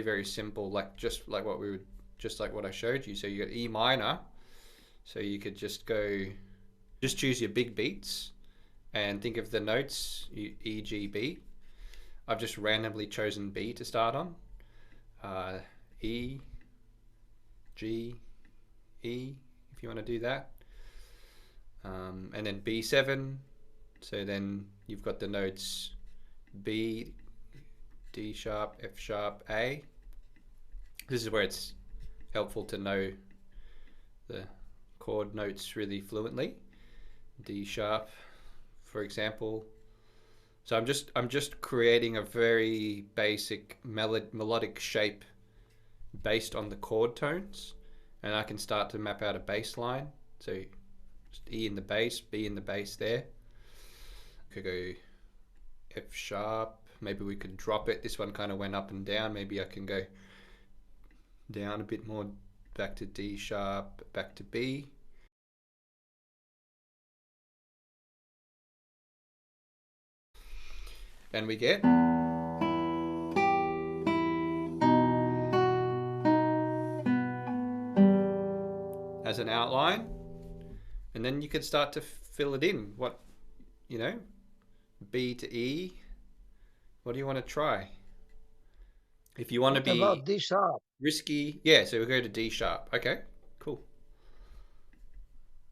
very simple, like just like what we would, just like what I showed you. So you got E minor, so you could just go, just choose your big beats and think of the notes, E, G, B. I've just randomly chosen B to start on. E, G, E, if you want to do that. And then B7, so then you've got the notes B, D sharp, F sharp, A. This is where it's helpful to know the chord notes really fluently. D sharp, for example. So I'm just creating a very basic melodic shape based on the chord tones, and I can start to map out a bass line. So just E in the bass, B in the bass there. Could go F sharp. Maybe we could drop it. This one kind of went up and down. Maybe I can go down a bit more, back to D sharp, back to B. And we get as an outline, and then you could start to fill it in. What, you know, B to E. What do you want to try? If you want to What be about D sharp? risky, yeah, so we'll go to D sharp. Okay, cool.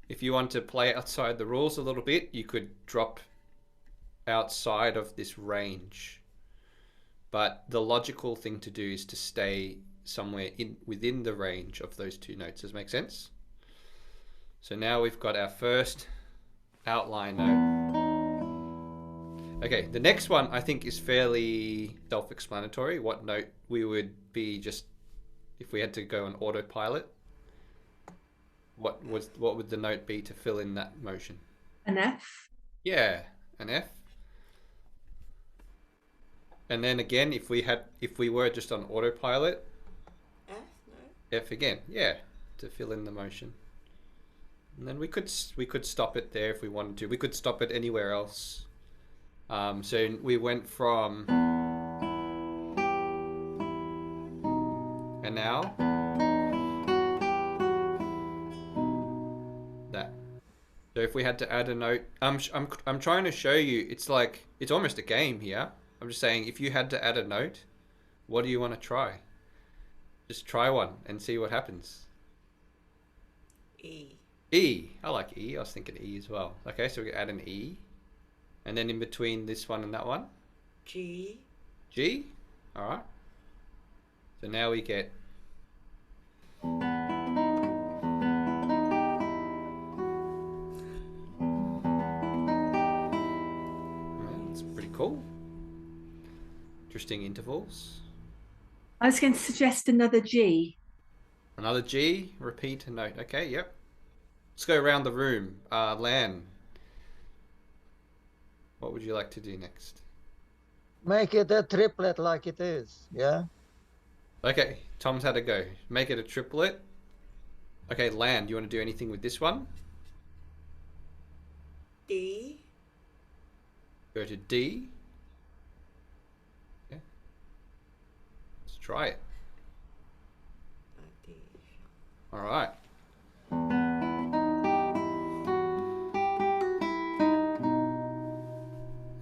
If you want to play outside the rules a little bit, you could drop outside of this range. But the logical thing to do is to stay somewhere within the range of those two notes. Does that make sense? So now we've got our first outline note. Okay, the next one I think is fairly self-explanatory. What note we would be, just if we had to go on autopilot, what would the note be to fill in that motion? An F. Yeah, an F. And then again, if we were just on autopilot, F, no? F again. Yeah, to fill in the motion. And then we could stop it there if we wanted to. We could stop it anywhere else. So we went from, and now that. So if we had to add a note, I'm trying to show you. It's like it's almost a game here. I'm just saying, if you had to add a note, what do you want to try? Just try one and see what happens. E. E. I like E. I was thinking E as well. Okay, so we can add an E. And then in between this one and that one? G. G? Alright. So now we get... That's pretty cool. Interesting intervals. I was going to suggest another G. Another G, repeat a note. Okay, yep. Let's go around the room. Lan, what would you like to do next? Make it a triplet like it is, yeah? Okay, Tom's had a go. Make it a triplet. Okay, Lan, do you want to do anything with this one? D. Go to D. Okay. Let's try it. D. All right.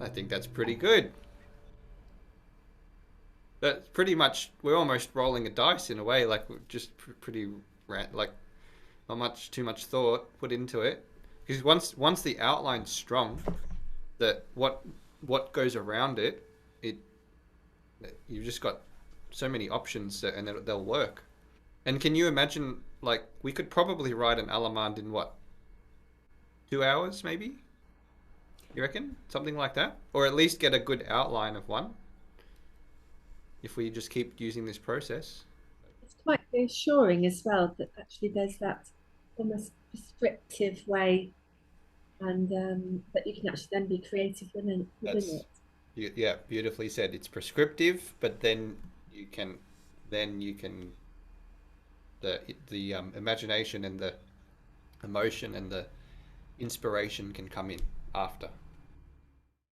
I think that's pretty good. That's pretty much, we're almost rolling a dice in a way, like we're just pretty, like not too much thought put into it. Because once the outline's strong, that what goes around it, you've just got so many options and they'll work. And can you imagine, like, we could probably write an Allemande in what, 2 hours maybe? You reckon? Something like that? Or at least get a good outline of one, if we just keep using this process. It's quite reassuring as well that actually there's that almost prescriptive way, and that you can actually then be creative within it. Yeah, beautifully said. It's prescriptive, but then you can the imagination and the emotion and the inspiration can come in after.